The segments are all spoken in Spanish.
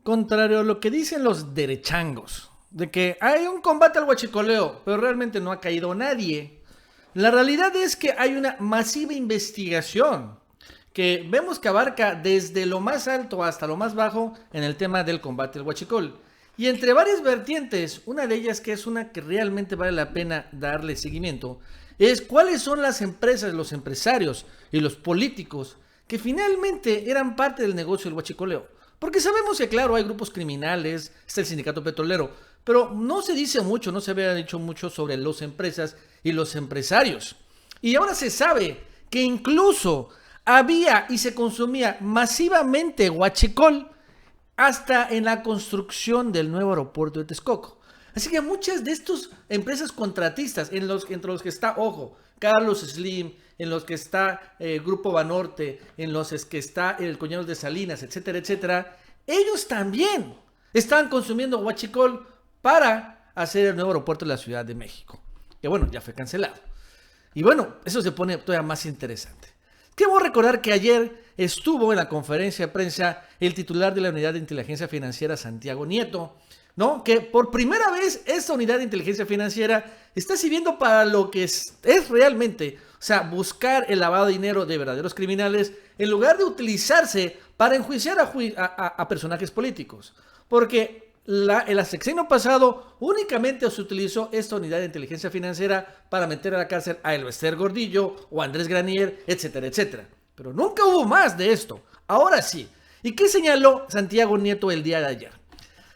Contrario a lo que dicen los derechangos, de que hay un combate al huachicoleo, pero realmente no ha caído nadie. La realidad es que hay una masiva investigación que vemos que abarca desde lo más alto hasta lo más bajo en el tema del combate al huachicol. Y entre varias vertientes, una de ellas que es una que realmente vale la pena darle seguimiento, es cuáles son las empresas, los empresarios y los políticos que finalmente eran parte del negocio del huachicoleo. Porque sabemos que, claro, hay grupos criminales, está el sindicato petrolero, pero no se dice mucho, no se había dicho mucho sobre las empresas y los empresarios. Y ahora se sabe que incluso había y se consumía masivamente huachicol hasta en la construcción del nuevo aeropuerto de Texcoco. Así que muchas de estas empresas contratistas, entre los que está, ojo, Carlos Slim, en los que está Grupo Banorte, en los que está el Coñados de Salinas, etcétera, etcétera, ellos también están consumiendo huachicol para hacer el nuevo aeropuerto de la Ciudad de México. Que bueno, ya fue cancelado. Y bueno, eso se pone todavía más interesante. Quiero recordar que ayer estuvo en la conferencia de prensa el titular de la Unidad de Inteligencia Financiera, Santiago Nieto, ¿no? Que por primera vez esta Unidad de Inteligencia Financiera está sirviendo para lo que es realmente, o sea, buscar el lavado de dinero de verdaderos criminales en lugar de utilizarse para enjuiciar a personajes políticos. Porque el sexenio pasado únicamente se utilizó esta Unidad de Inteligencia Financiera para meter a la cárcel a Elvester Gordillo o a Andrés Granier, etcétera, etcétera. Pero nunca hubo más de esto. Ahora sí. ¿Y qué señaló Santiago Nieto el día de ayer?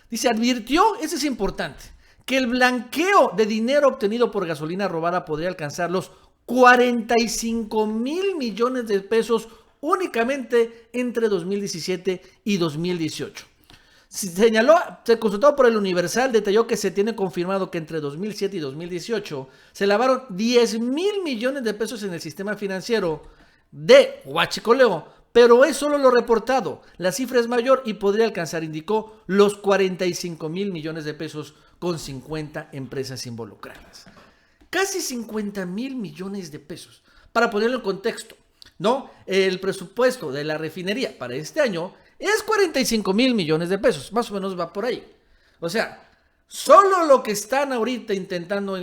Dice, advirtió, eso es importante, que el blanqueo de dinero obtenido por gasolina robada podría alcanzar los 45,000 millones de pesos únicamente entre 2017 y 2018. Señaló, consultado por el Universal, detalló que se tiene confirmado que entre 2007 y 2018 se lavaron 10,000 millones de pesos en el sistema financiero de huachicoleo, pero es solo lo reportado. La cifra es mayor y podría alcanzar, indicó, los 45,000 millones de pesos con 50 empresas involucradas. Casi 50,000 millones de pesos. Para ponerlo en contexto, ¿no? El presupuesto de la refinería para este año es 45,000 millones de pesos. Más o menos va por ahí. O sea, solo lo que están ahorita intentando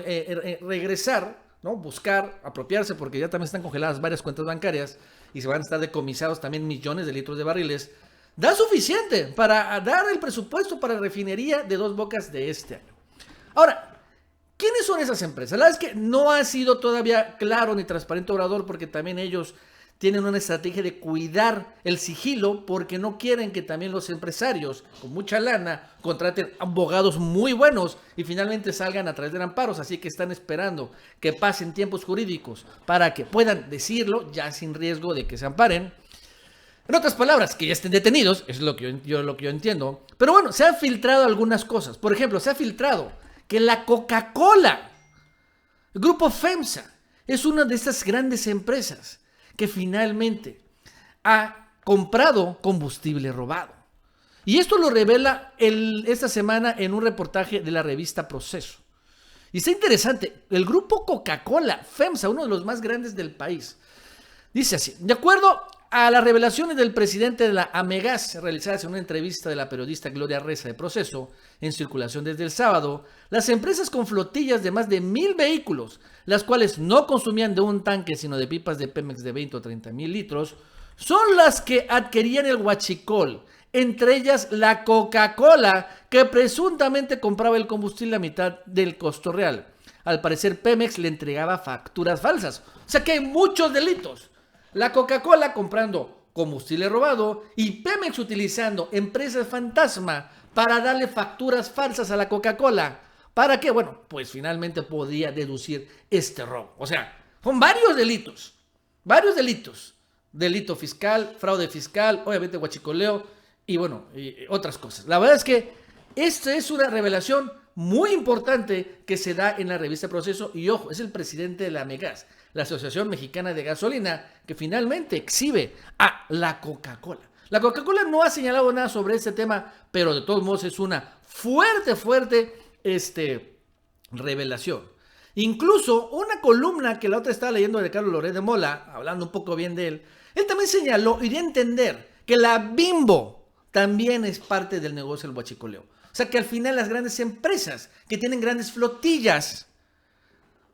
regresar, ¿no? Buscar, apropiarse, porque ya también están congeladas varias cuentas bancarias y se van a estar decomisados también millones de litros de barriles, da suficiente para dar el presupuesto para la refinería de Dos Bocas de este año. Ahora, ¿quiénes son esas empresas? La verdad es que no ha sido todavía claro ni transparente Obrador, porque también ellos tienen una estrategia de cuidar el sigilo porque no quieren que también los empresarios con mucha lana contraten abogados muy buenos y finalmente salgan a través de amparos. Así que están esperando que pasen tiempos jurídicos para que puedan decirlo ya sin riesgo de que se amparen. En otras palabras, que ya estén detenidos, es lo que yo entiendo. Pero bueno, se han filtrado algunas cosas. Por ejemplo, se ha filtrado que la Coca-Cola, el grupo FEMSA, es una de estas grandes empresas que finalmente ha comprado combustible robado. Y esto lo revela esta semana en un reportaje de la revista Proceso. Y está interesante, el grupo Coca-Cola, FEMSA, uno de los más grandes del país, dice así: de acuerdo a las revelaciones del presidente de la Amegas, realizadas en una entrevista de la periodista Gloria Reza de Proceso, en circulación desde el sábado, las empresas con flotillas de más de 1,000 vehículos, las cuales no consumían de un tanque sino de pipas de Pemex de 20 o 30 mil litros, son las que adquirían el huachicol, entre ellas la Coca-Cola, que presuntamente compraba el combustible a mitad del costo real. Al parecer Pemex le entregaba facturas falsas, o sea que hay muchos delitos. La Coca-Cola comprando combustible robado y Pemex utilizando empresas fantasma para darle facturas falsas a la Coca-Cola. ¿Para qué? Bueno, pues finalmente podía deducir este robo. O sea, son varios delitos. Varios delitos. Delito fiscal, fraude fiscal, obviamente huachicoleo y bueno, y otras cosas. La verdad es que esta es una revelación muy importante que se da en la revista Proceso. Y ojo, es el presidente de la Amegas, la Asociación Mexicana de Gasolina, que finalmente exhibe a la Coca-Cola. La Coca-Cola no ha señalado nada sobre este tema, pero de todos modos es una fuerte revelación. Incluso una columna que la otra estaba leyendo de Carlos Loret de Mola, hablando un poco bien de él, él también señaló y dio a entender que la Bimbo también es parte del negocio del huachicoleo. O sea que al final las grandes empresas que tienen grandes flotillas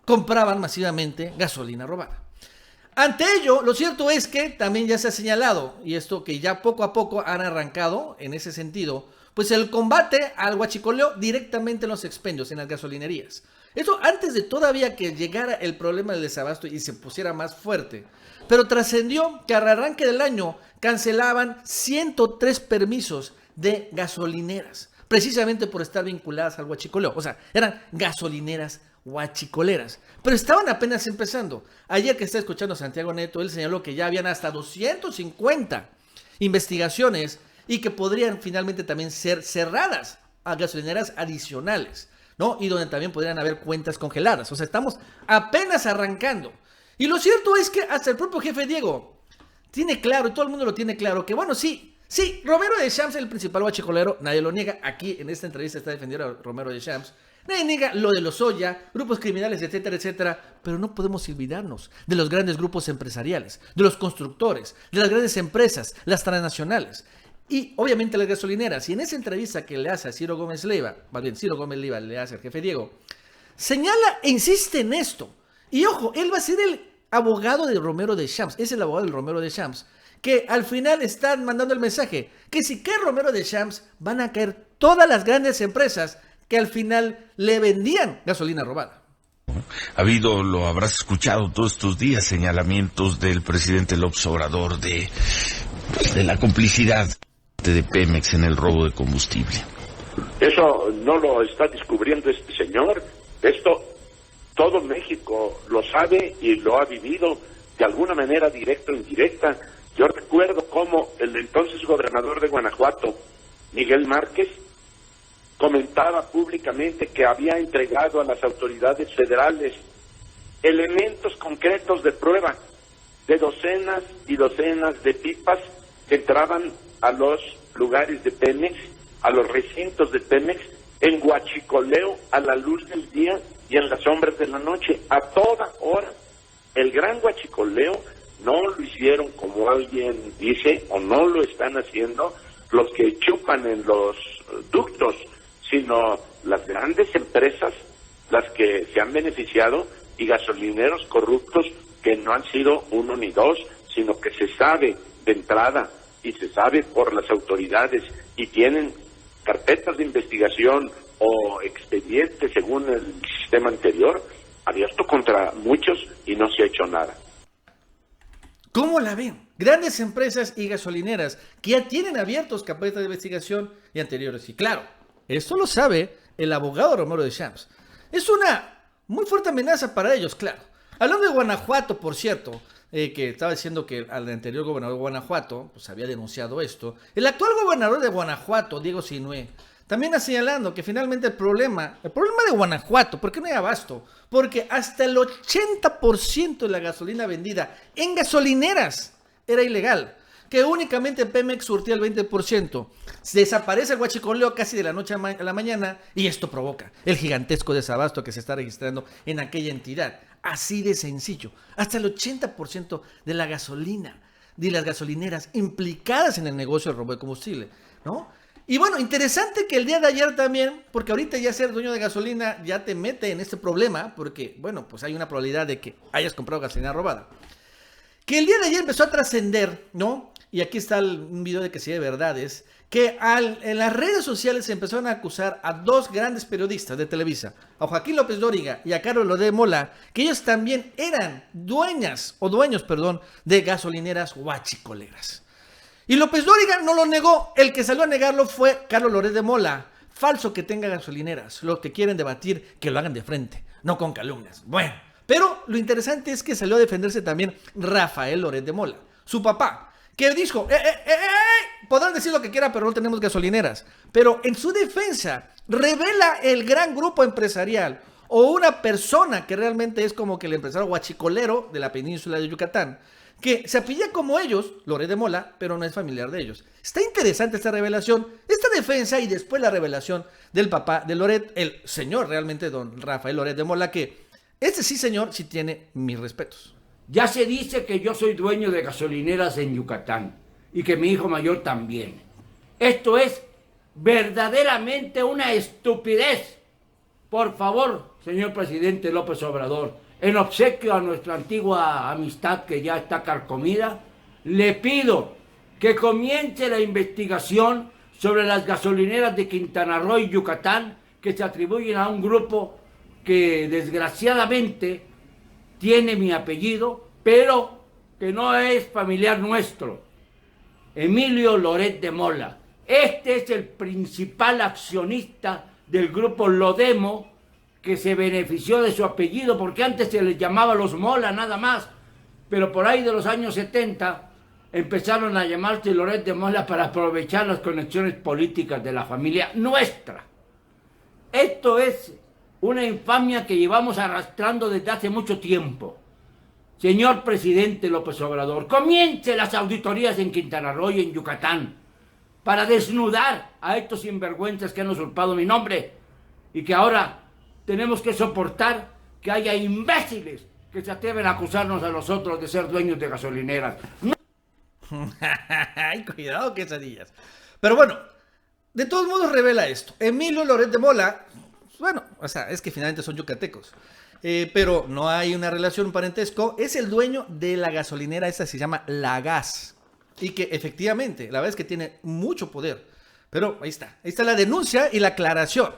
compraban masivamente gasolina robada. Ante ello, lo cierto es que también ya se ha señalado, y esto que ya poco a poco han arrancado en ese sentido, pues el combate al huachicoleo directamente en los expendios, en las gasolinerías. Eso antes de todavía que llegara el problema del desabasto y se pusiera más fuerte. Pero trascendió que al arranque del año cancelaban 103 permisos de gasolineras, precisamente por estar vinculadas al huachicoleo. O sea, eran gasolineras huachicoleras, pero estaban apenas empezando. Ayer que está escuchando a Santiago Neto, él señaló que ya habían hasta 250 investigaciones y que podrían finalmente también ser cerradas a gasolineras adicionales, ¿no? Y donde también podrían haber cuentas congeladas. O sea, estamos apenas arrancando. Y lo cierto es que hasta el propio jefe Diego tiene claro, y todo el mundo lo tiene claro, que bueno, sí, Romero de Champs es el principal huachicolero, nadie lo niega. Aquí en esta entrevista está defendiendo a Romero de Champs. Nadie niega lo de Lozoya, grupos criminales, etcétera, etcétera, pero no podemos olvidarnos de los grandes grupos empresariales, de los constructores, de las grandes empresas, las transnacionales y obviamente las gasolineras. Y en esa entrevista que le hace a Ciro Gómez Leiva, más bien Ciro Gómez Leiva le hace al jefe Diego, señala e insiste en esto. Y ojo, él va a ser el abogado de Romero de Champs, es el abogado del Romero de Champs, que al final están mandando el mensaje que si cae Romero de Champs van a caer todas las grandes empresas que al final le vendían gasolina robada. Ha habido, lo habrás escuchado todos estos días, señalamientos del presidente López Obrador de la complicidad de Pemex en el robo de combustible. Eso no lo está descubriendo este señor. Esto todo México lo sabe y lo ha vivido de alguna manera directa o indirecta. Yo recuerdo cómo el entonces gobernador de Guanajuato, Miguel Márquez, comentaba públicamente que había entregado a las autoridades federales elementos concretos de prueba de docenas y docenas de pipas que entraban a los lugares de Pemex, a los recintos de Pemex, en huachicoleo a la luz del día y en las sombras de la noche, a toda hora. El gran huachicoleo no lo hicieron, como alguien dice, o no lo están haciendo los que chupan en los ductos, sino las grandes empresas las que se han beneficiado y gasolineros corruptos que no han sido uno ni dos, sino que se sabe de entrada y se sabe por las autoridades y tienen carpetas de investigación o expedientes según el sistema anterior abierto contra muchos y no se ha hecho nada. ¿Cómo la ven? Grandes empresas y gasolineras que ya tienen abiertos carpetas de investigación y anteriores. Y claro, esto lo sabe el abogado Romero de Champs. Es una muy fuerte amenaza para ellos, claro. Hablando de Guanajuato, por cierto, que estaba diciendo que al anterior gobernador de Guanajuato pues había denunciado esto. El actual gobernador de Guanajuato, Diego Sinue, también está señalando que finalmente el problema de Guanajuato, ¿por qué no hay abasto? Porque hasta el 80% de la gasolina vendida en gasolineras era ilegal, que únicamente Pemex surtía el 20%. Desaparece el huachicoleo casi de la noche a la mañana y esto provoca el gigantesco desabasto que se está registrando en aquella entidad. Así de sencillo. Hasta el 80% de la gasolina, de las gasolineras implicadas en el negocio del robo de combustible, ¿no? Y bueno, interesante que el día de ayer también, porque ahorita ya ser dueño de gasolina ya te mete en este problema, porque bueno, pues hay una probabilidad de que hayas comprado gasolina robada. Que el día de ayer empezó a trascender, ¿no? Y aquí está un video de que sí de verdades, que en las redes sociales se empezaron a acusar a dos grandes periodistas de Televisa, a Joaquín López Dóriga y a Carlos Loret de Mola, que ellos también eran dueños, de gasolineras huachicoleras. Y López Dóriga no lo negó, el que salió a negarlo fue Carlos Loret de Mola. Falso que tenga gasolineras, los que quieren debatir que lo hagan de frente, no con calumnias. Bueno, pero lo interesante es que salió a defenderse también Rafael Loret de Mola, su papá, que dijo, podrán decir lo que quieran, pero no tenemos gasolineras. Pero en su defensa revela el gran grupo empresarial o una persona que realmente es como que el empresario huachicolero de la península de Yucatán, que se apellida como ellos, Loret de Mola, pero no es familiar de ellos. Está interesante esta revelación, esta defensa y después la revelación del papá de Loret, el señor realmente don Rafael Loret de Mola, que este sí señor sí tiene mis respetos. Ya se dice que yo soy dueño de gasolineras en Yucatán y que mi hijo mayor también. Esto es verdaderamente una estupidez. Por favor, señor presidente López Obrador, en obsequio a nuestra antigua amistad que ya está carcomida, le pido que comience la investigación sobre las gasolineras de Quintana Roo y Yucatán que se atribuyen a un grupo que desgraciadamente tiene mi apellido, pero que no es familiar nuestro. Emilio Loret de Mola. Este es el principal accionista del grupo Lodemo, que se benefició de su apellido, porque antes se les llamaba los Mola nada más, pero por ahí de los años 70 empezaron a llamarse Loret de Mola para aprovechar las conexiones políticas de la familia nuestra. Esto es una infamia que llevamos arrastrando desde hace mucho tiempo. Señor presidente López Obrador, comience las auditorías en Quintana Roo y en Yucatán para desnudar a estos sinvergüenzas que han usurpado mi nombre y que ahora tenemos que soportar que haya imbéciles que se atreven a acusarnos a nosotros de ser dueños de gasolineras. No. Ay, cuidado, quesadillas. Pero bueno, de todos modos revela esto. Emilio Loret de Mola, bueno, o sea, es que finalmente son yucatecos. Pero no hay una relación, un parentesco. Es el dueño de la gasolinera, esa se llama La Gas. Y que efectivamente, la verdad es que tiene mucho poder. Pero ahí está la denuncia y la aclaración.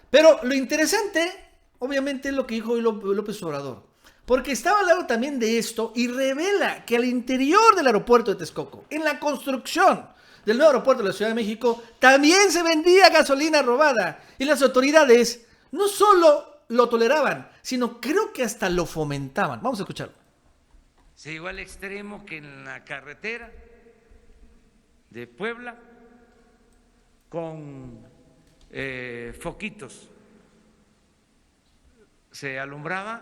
Pero lo interesante, obviamente, es lo que dijo hoy López Obrador. Porque estaba hablando también de esto y revela que al interior del aeropuerto de Texcoco, en la construcción del nuevo aeropuerto de la Ciudad de México, también se vendía gasolina robada. Y las autoridades no solo lo toleraban, sino creo que hasta lo fomentaban. Vamos a escucharlo. Se llegó al extremo que en la carretera de Puebla, con foquitos, se alumbraba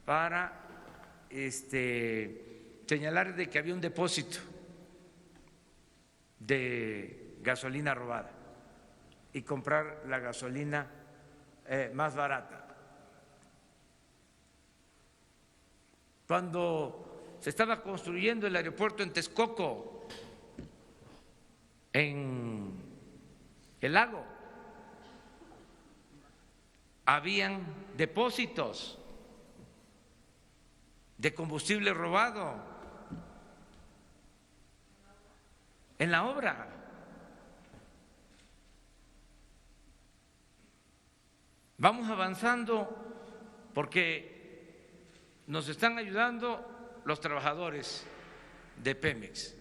para señalar de que había un depósito de gasolina robada y comprar la gasolina más barata. Cuando se estaba construyendo el aeropuerto en Texcoco, en el lago, habían depósitos de combustible robado en la obra. Vamos avanzando porque nos están ayudando los trabajadores de Pemex.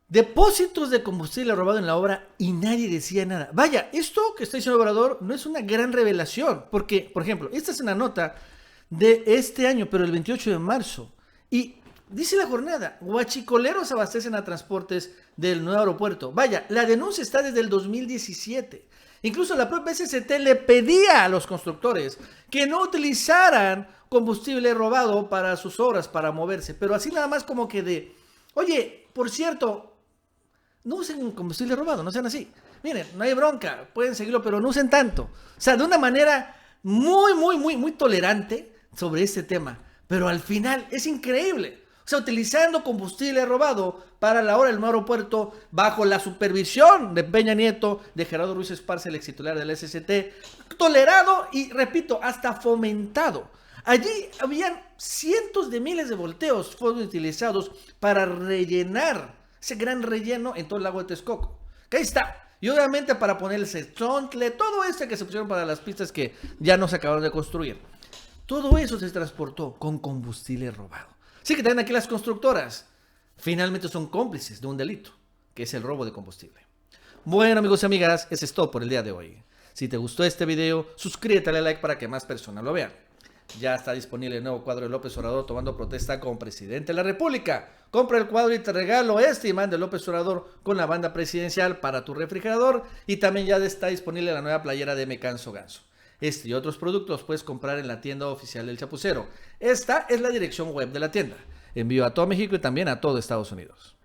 Depósitos de combustible robado en la obra y nadie decía nada. Vaya, esto que está diciendo Obrador no es una gran revelación, porque, por ejemplo, esta es una nota de este año, pero el 28 de marzo, y dice la jornada, huachicoleros abastecen a transportes del nuevo aeropuerto. Vaya, la denuncia está desde el 2017. Incluso la propia SCT le pedía a los constructores que no utilizaran combustible robado para sus obras, para moverse, pero así nada más como que de, oye, por cierto, no usen combustible robado, no sean así. Miren, no hay bronca, pueden seguirlo, pero no usen tanto. O sea, de una manera muy tolerante sobre este tema. Pero al final es increíble. O sea, utilizando combustible robado para la obra del nuevo aeropuerto bajo la supervisión de Peña Nieto, de Gerardo Ruiz Esparza, el ex titular del SCT, tolerado y, repito, hasta fomentado. Allí habían cientos de miles de volteos fueron utilizados para rellenar ese gran relleno en todo el lago de Texcoco. Que ahí está. Y obviamente para ponerle Zontle, todo esto que se pusieron para las pistas que ya no se acabaron de construir. Todo eso se transportó con combustible robado. Así que también aquí las constructoras finalmente son cómplices de un delito, que es el robo de combustible. Bueno, amigos y amigas, eso es todo por el día de hoy. Si te gustó este video, suscríbete, dale like para que más personas lo vean. Ya está disponible el nuevo cuadro de López Obrador tomando protesta como presidente de la República. Compra el cuadro y te regalo este imán de López Obrador con la banda presidencial para tu refrigerador. Y también ya está disponible la nueva playera de Me Canso Ganso. Este y otros productos puedes comprar en la tienda oficial del Chapucero. Esta es la dirección web de la tienda. Envío a todo México y también a todo Estados Unidos.